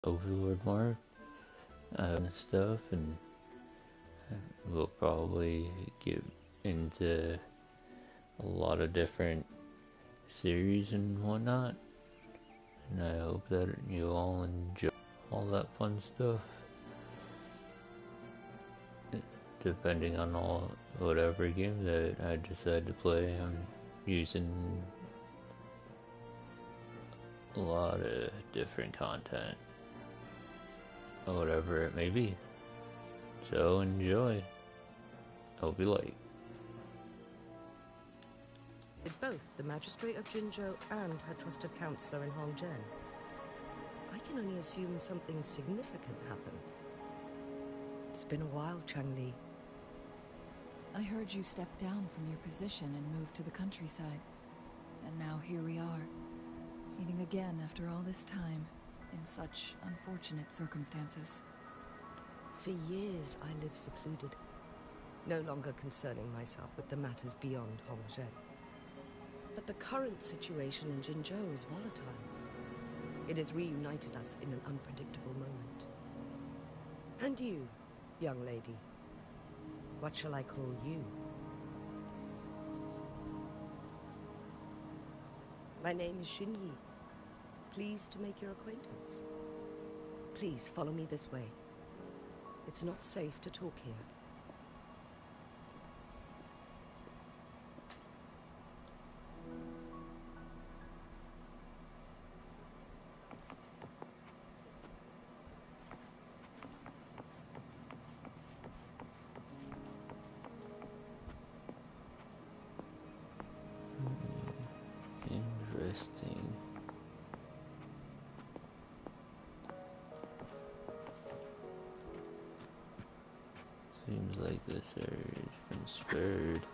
Overlord Mark and stuff, and we'll probably get into a lot of different series and whatnot. And I hope that you all enjoy all that fun stuff. Depending on whatever game that I decide to play, I'm using a lot of different content, or whatever it may be. So enjoy. Hope you like. Both the magistrate of Jinzhou and her trusted counselor in Hongzhen. I can only assume something significant happened. It's been a while, Changli. I heard you step down from your position and move to the countryside. And now here we are, meeting again after all this time, in such unfortunate circumstances. For years I lived secluded, no longer concerning myself with the matters beyond Hongzhen. But the current situation in Jinzhou is volatile. It has reunited us in an unpredictable moment. And you, young lady, what shall I call you? My name is Xunyi. Pleased to make your acquaintance. Please follow me this way. It's not safe to talk here. Interesting. Seems like this area's been spared.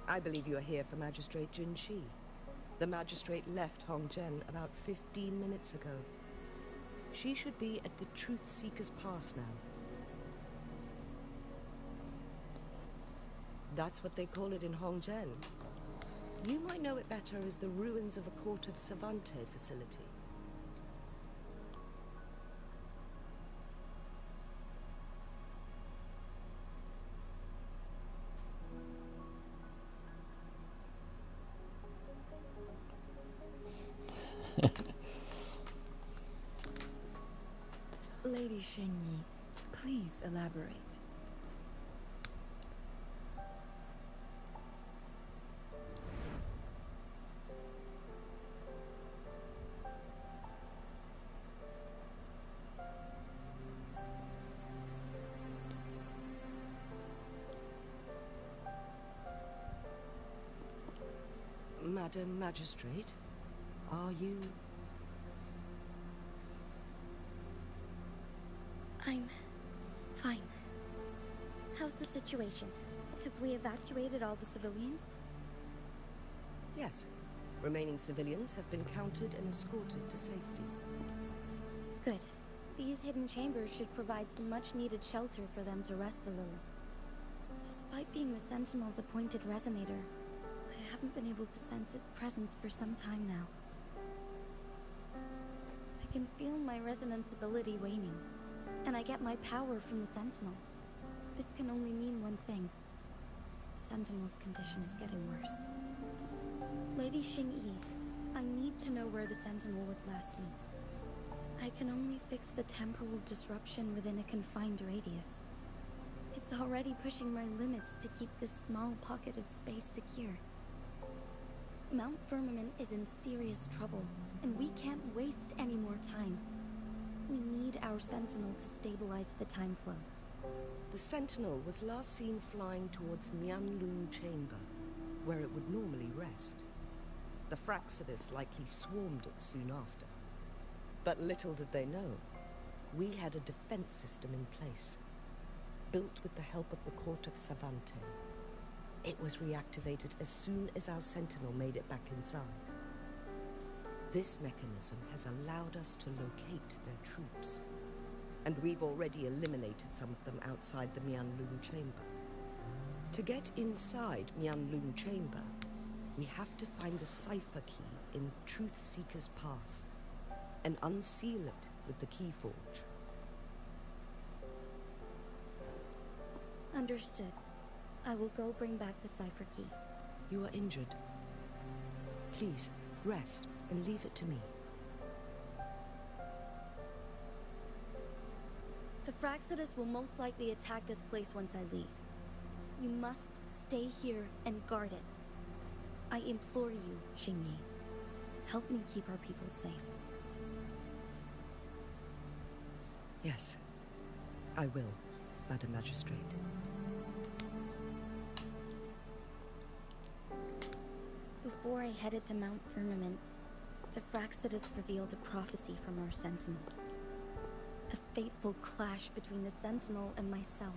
I believe you are here for Magistrate Jin Shi. The magistrate left Hongzhen about 15 minutes ago. She should be at the Truthseeker's Pass now. That's what they call it in Hongzhen. You might know it better as the ruins of a court of Savante facility. Lady Xingyi, please elaborate. Madam Magistrate, are you... I'm fine. How's the situation? Have we evacuated all the civilians? Yes. Remaining civilians have been counted and escorted to safety. Good. These hidden chambers should provide some much-needed shelter for them to rest a little. Despite being the Sentinel's appointed resonator, I haven't been able to sense its presence for some time now. I can feel my resonance ability waning, and I get my power from the Sentinel. This can only mean one thing. The Sentinel's condition is getting worse. Lady Xingyi, I need to know where the Sentinel was last seen. I can only fix the temporal disruption within a confined radius. It's already pushing my limits to keep this small pocket of space secure. Mount Firmament is in serious trouble, and we can't waste any more time. We need our Sentinel to stabilize the time flow. The Sentinel was last seen flying towards Mianlun Chamber, where it would normally rest. The Fraxidus likely swarmed it soon after. But little did they know, we had a defense system in place, built with the help of the court of Savante. It was reactivated as soon as our sentinel made it back inside. This mechanism has allowed us to locate their troops. And we've already eliminated some of them outside the Mianlun chamber. To get inside Mianlun chamber, we have to find the cipher key in Truthseeker's Pass and unseal it with the Keyforge. Understood. I will go bring back the cipher key. You are injured. Please, rest and leave it to me. The Fraxidus will most likely attack this place once I leave. You must stay here and guard it. I implore you, Xingyi. Help me keep our people safe. Yes, I will, Madam Magistrate. Before I headed to Mount Firmament, the Fraxidus revealed a prophecy from our Sentinel. A fateful clash between the Sentinel and myself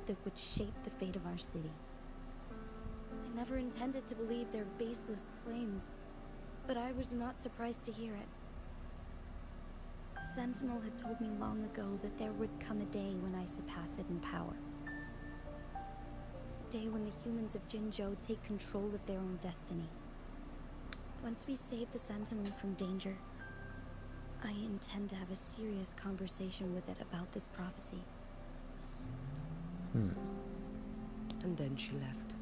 that would shape the fate of our city. I never intended to believe their baseless claims, but I was not surprised to hear it. The Sentinel had told me long ago that there would come a day when I surpass it in power. A day when the humans of Jinzhou take control of their own destiny. Once we save the Sentinel from danger, I intend to have a serious conversation with it about this prophecy. And then she left.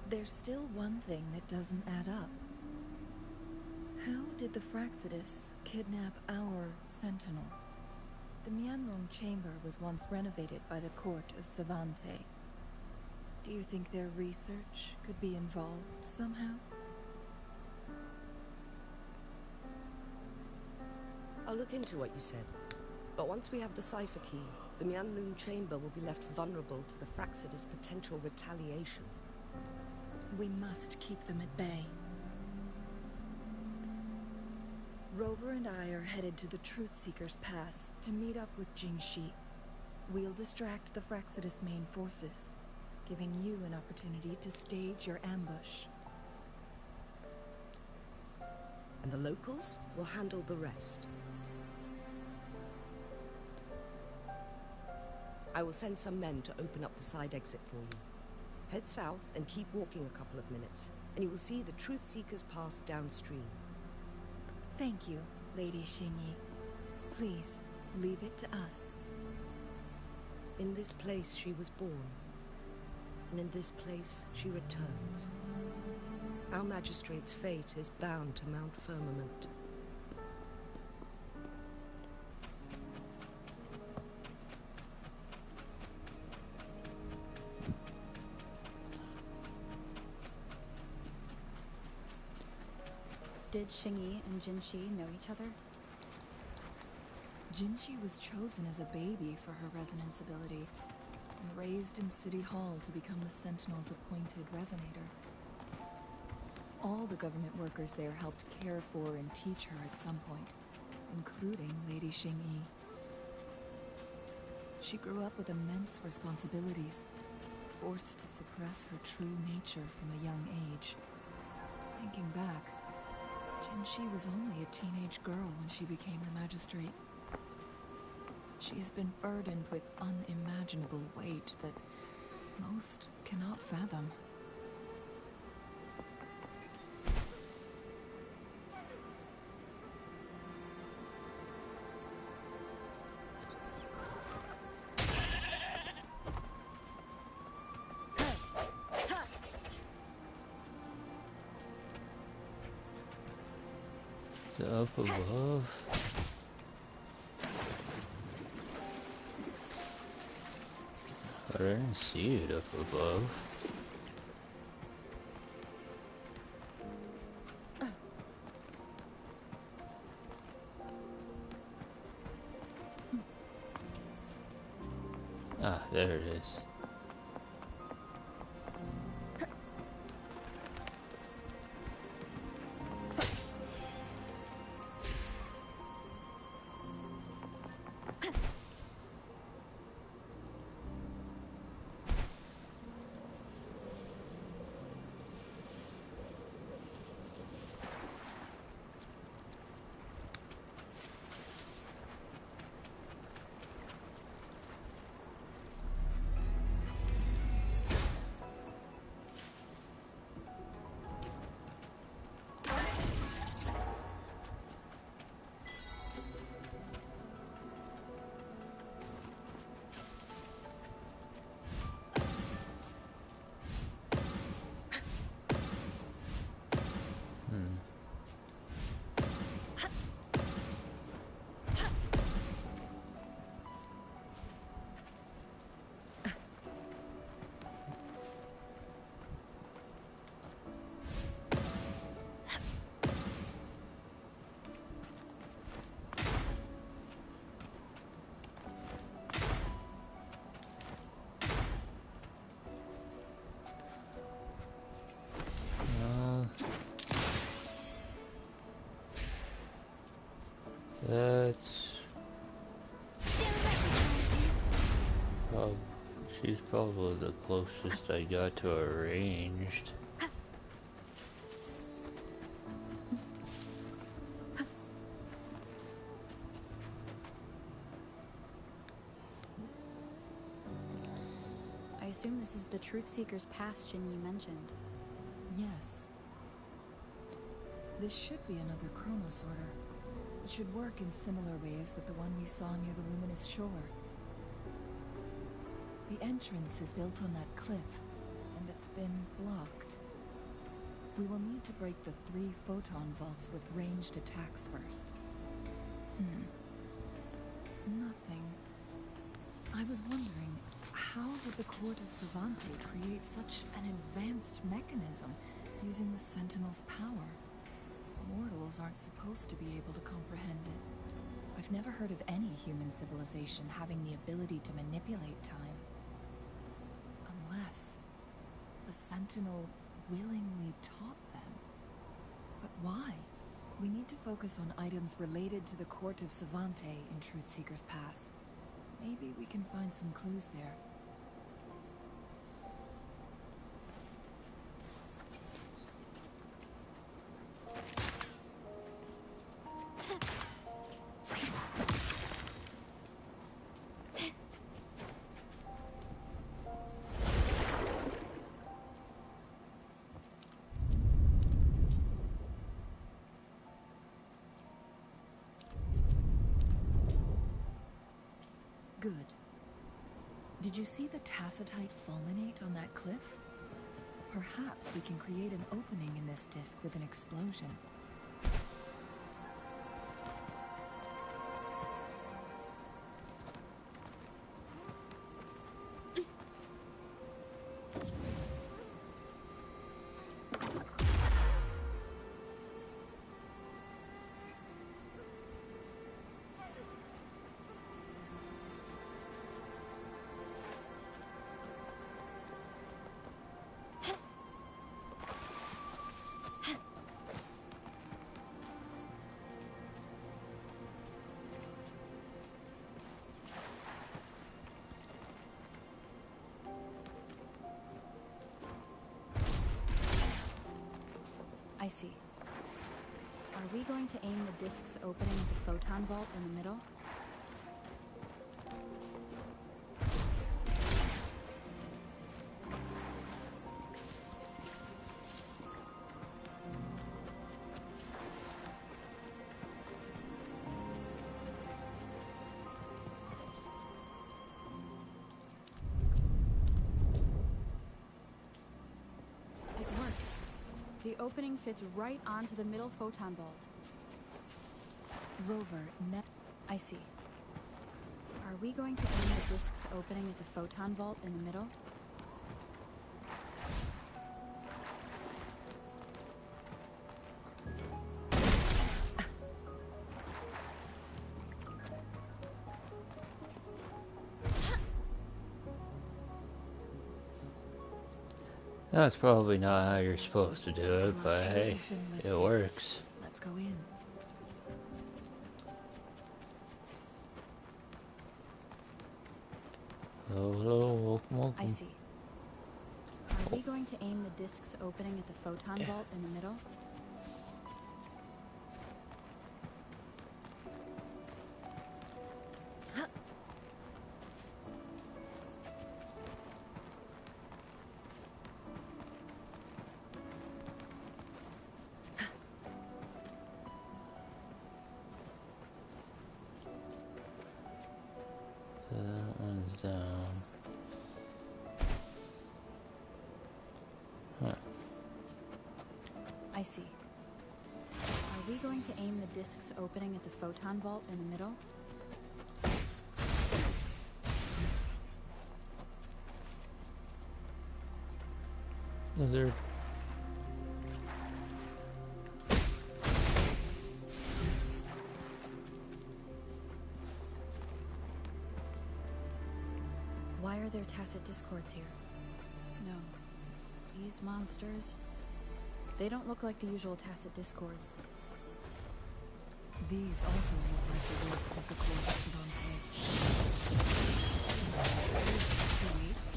There's still one thing that doesn't add up. How did the Fraxidus kidnap our Sentinel? The Mianlun chamber was once renovated by the court of Savante. Do you think their research could be involved somehow? I'll look into what you said. But once we have the cipher key, the Mianlun chamber will be left vulnerable to the Fraxidus' potential retaliation. We must keep them at bay. Rover and I are headed to the Truthseeker's Pass to meet up with Jingxi. We'll distract the Fraxidus' main forces, giving you an opportunity to stage your ambush. And the locals will handle the rest. I will send some men to open up the side exit for you. Head south and keep walking a couple of minutes, and you will see the Truthseeker's Pass downstream. Thank you, Lady Xingyi. Please, leave it to us. In this place she was born, and in this place she returns. Our magistrate's fate is bound to Mount Firmament. Did Xingyi and Jinxi know each other? Jinxi was chosen as a baby for her resonance ability, and raised in City Hall to become the Sentinel's appointed resonator. All the government workers there helped care for and teach her at some point, including Lady Xingyi. She grew up with immense responsibilities, forced to suppress her true nature from a young age. Thinking back, Jinxi was only a teenage girl when she became the magistrate. She has been burdened with unimaginable weight that most cannot fathom. Up above. I didn't see it up above. Ah, there it is. She's probably the closest I got to a ranged. I assume this is the Truthseeker's Pass Jin you mentioned. Yes. This should be another chronosorter. It should work in similar ways with the one we saw near the luminous shore. The entrance is built on that cliff, and it's been blocked. We will need to break the 3 photon vaults with ranged attacks first. Nothing. I was wondering, how did the Court of Savante create such an advanced mechanism using the Sentinel's power? Mortals aren't supposed to be able to comprehend it. I've never heard of any human civilization having the ability to manipulate time. Unless the Sentinel willingly taught them. But why? We need to focus on items related to the Court of Savante in Truthseeker's Pass. Maybe we can find some clues there. Good. Did you see the tacitite fulminate on that cliff? Perhaps we can create an opening in this disk with an explosion. I see. Are we going to aim the disk's opening at the photon vault in the middle? The opening fits right onto the middle photon vault. Rover, I see. Are we going to aim the disk's opening at the photon vault in the middle? That's probably not how you're supposed to do it, but hey, it works. Let's go in. Hello, welcome. I see. Are we going to aim the disk's opening at the photon vault in the middle? That one's down. Huh. I see. Are we going to aim the disk's opening at the photon vault in the middle? Lizard. Why are there tacit discords here? No. These monsters... They don't look like the usual tacit discords. These also look like the works of the Court of Savante. Wait.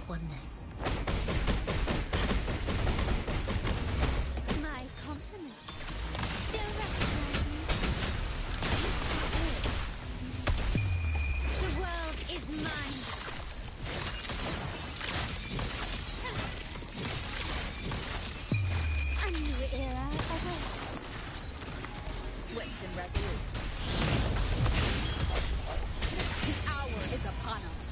oneness. My compliments. Still recognize me? The world is mine. A new era awaits. Swift and resolute. The hour is upon us.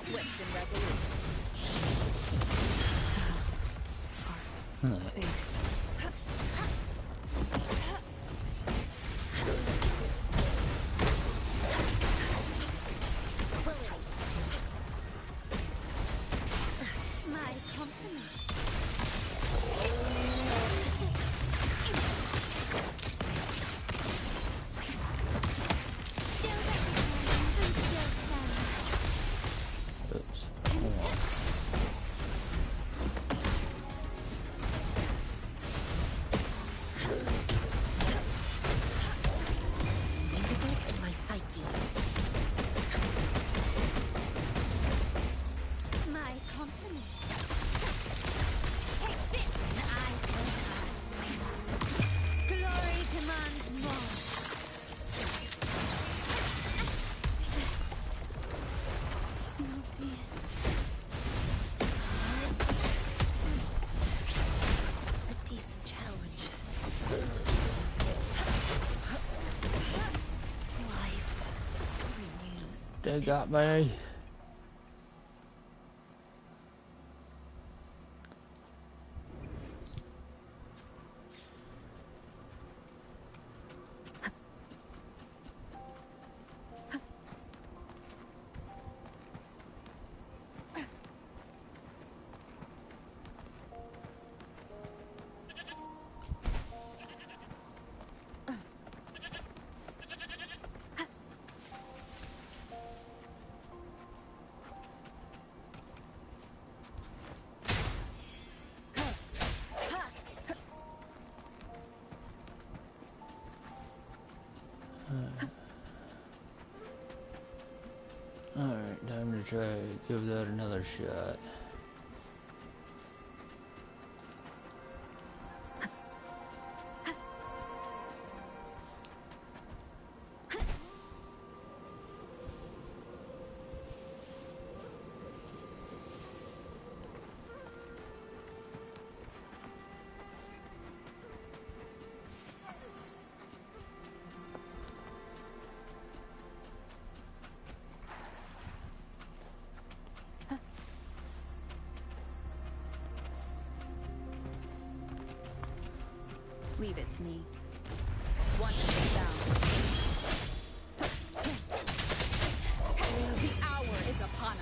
Swift and resolute. Fate. My compliments. Still recognizing and still standing. Oops. Hold on. Universe in my psyche. My compliments. Take this, and I will have. Glory demands more. There's no fear. A decent challenge. Life renews. They got me. Alright, time to try give that another shot. Leave it to me. One down. The hour is upon us.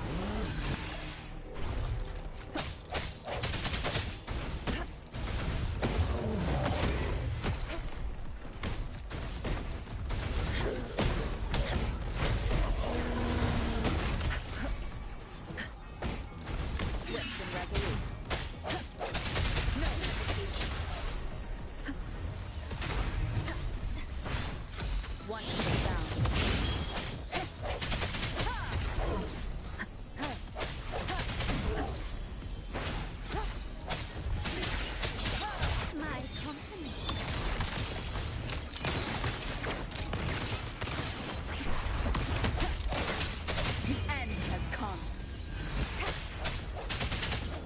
Swift and resolute. No hesitation. One down. My compliments. The end has come.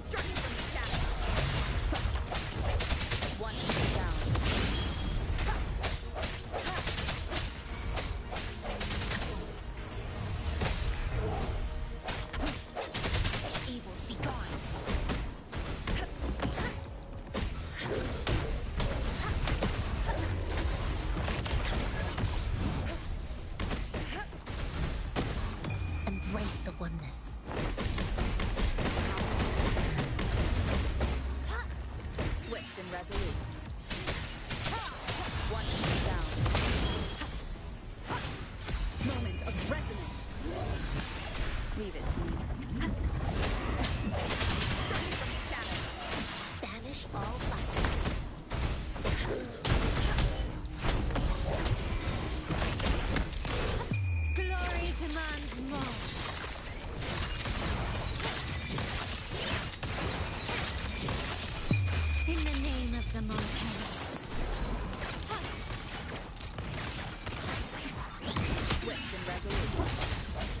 Striking from the shadows. One down. Evils be gone. Embrace the oneness. Swift and resolute. One down. Moment of resonance. Leave it to me. Banish all lights. Glory demands more. In the name of the Montans. Swift and resolute.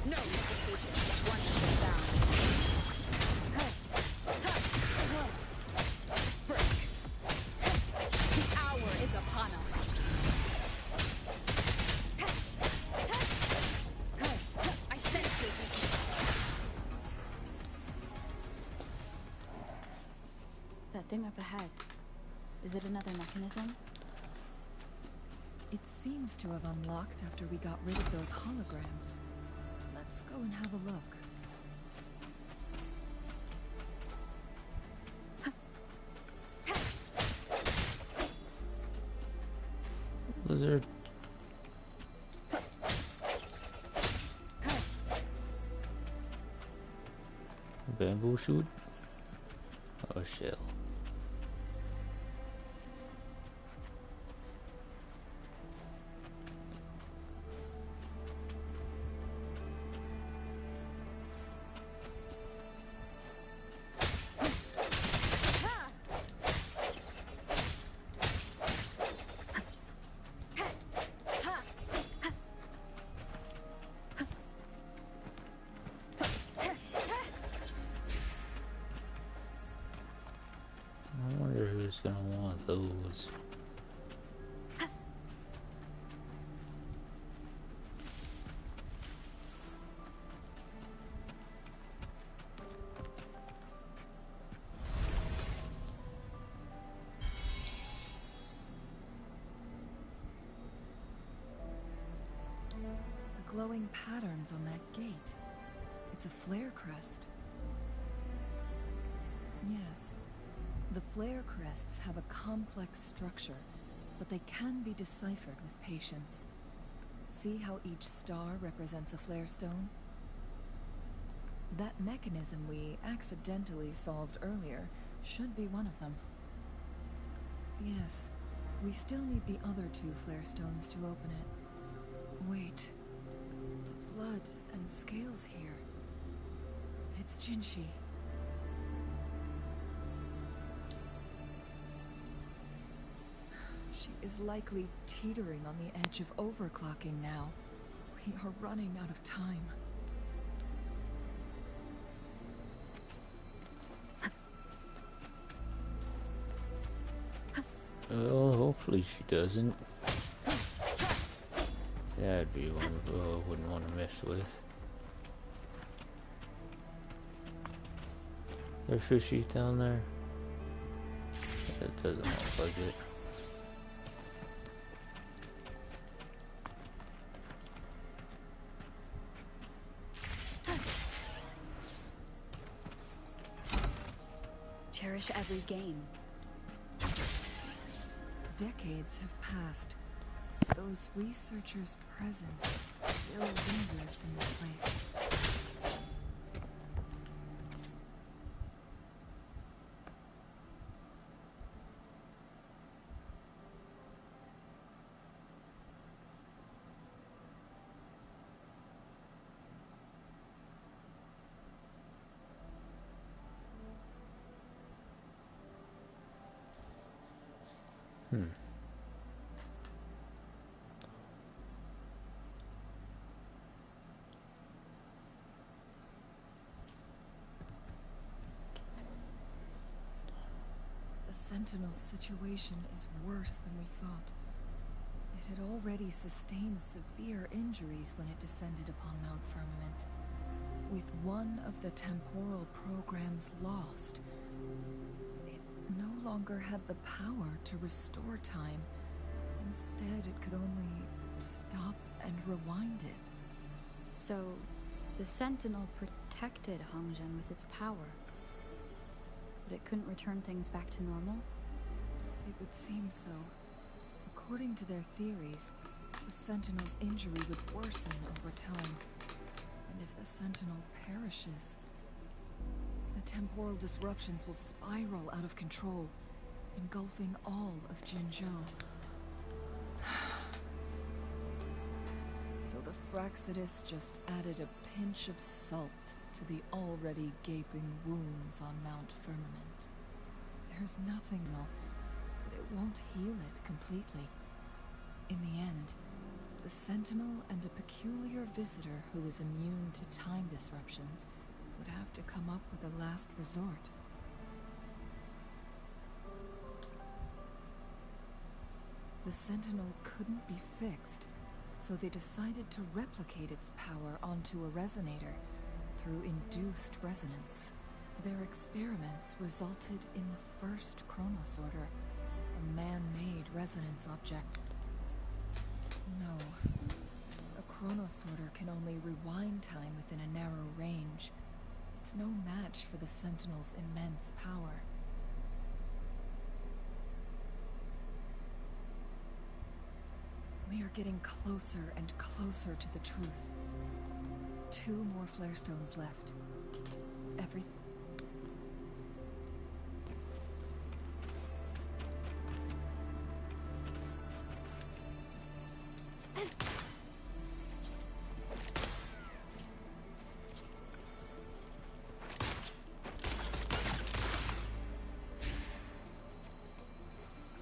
No hesitation. One step down. Break. The hour is upon us. I sense your weakness. That thing up ahead. Is it another mechanism? It seems to have unlocked after we got rid of those holograms. Let's go and have a look. Lizard. Bamboo shoot? Oh, shell. I wonder who's gonna want those. The glowing patterns on that gate. It's a flare crest. Yes. The flare crests have a complex structure, but they can be deciphered with patience. See how each star represents a flare stone? That mechanism we accidentally solved earlier should be one of them. Yes, we still need the other two flare stones to open it. Wait. The blood and scales here. It's Jinshi. She is likely teetering on the edge of overclocking now. We are running out of time. Well, hopefully she doesn't. That'd be one I wouldn't want to mess with. There's fishy down there. That doesn't look like it. Cherish every gain. Decades have passed. Those researchers' presence still lingers in this place. The Sentinel's situation is worse than we thought. It had already sustained severe injuries when it descended upon Mount Firmament. With one of the temporal programs lost, it no longer had the power to restore time. Instead, it could only stop and rewind it. So, the Sentinel protected Hongzhen with its power. But it couldn't return things back to normal? It would seem so. According to their theories, the Sentinel's injury would worsen over time. And if the Sentinel perishes, the temporal disruptions will spiral out of control, engulfing all of Jinzhou. So the Fraxidus just added a pinch of salt to the already gaping wounds on Mount Firmament. There's nothing, but it won't heal it completely. In the end, the Sentinel and a peculiar visitor who is immune to time disruptions would have to come up with a last resort. The Sentinel couldn't be fixed, so they decided to replicate its power onto a resonator through induced resonance. Their experiments resulted in the first chronosorter, a man-made resonance object. No, a chronosorter can only rewind time within a narrow range. It's no match for the Sentinel's immense power. We are getting closer and closer to the truth. 2 more flare stones left. Everything.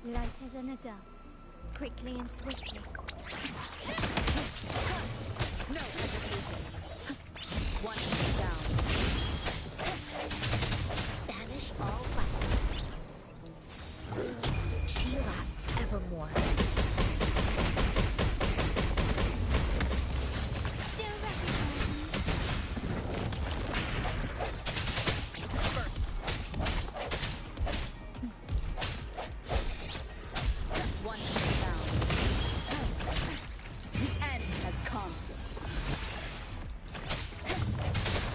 Lighter than a dove, quickly and swiftly. No hesitation. One down. Banish all lights. She lasts evermore. Still recognizing. Disperse. One down. The end has come.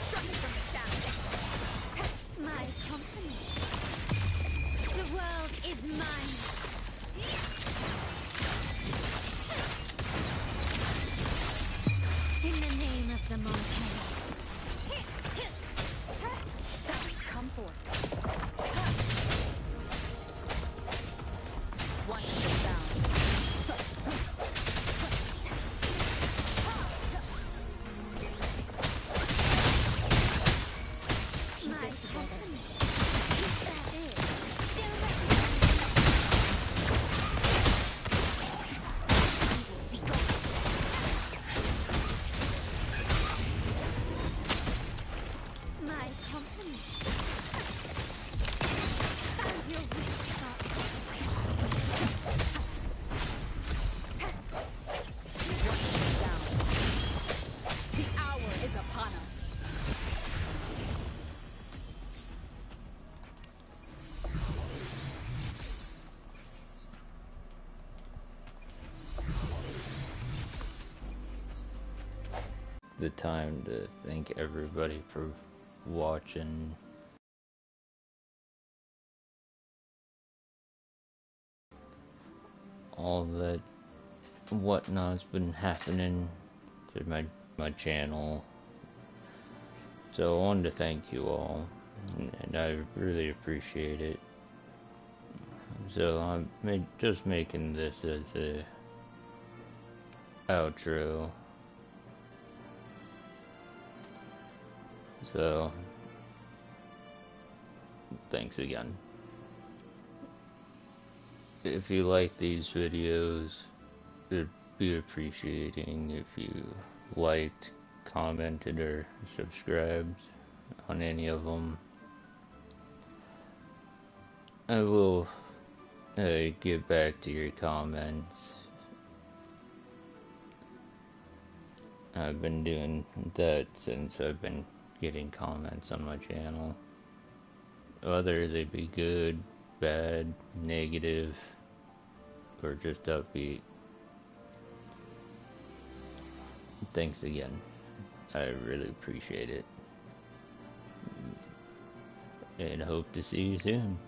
Struck from the shadows. My company. The world is mine. In the name of the Montaigne. Sounds come forth. One down. My company. That is. Still recognizing. My company. Found your weak spot. One down. The hour is upon us. The time to thank everybody for watching. All that whatnot's been happening to my channel. So I wanted to thank you all, and I really appreciate it. So I'm just making this as a outro. So thanks again. If you like these videos, it'd be appreciating if you liked, commented, or subscribed on any of them. I will get back to your comments. I've been doing that since I've been getting comments on my channel. Whether they be good, bad, negative, or just upbeat. Thanks again. I really appreciate it. And hope to see you soon.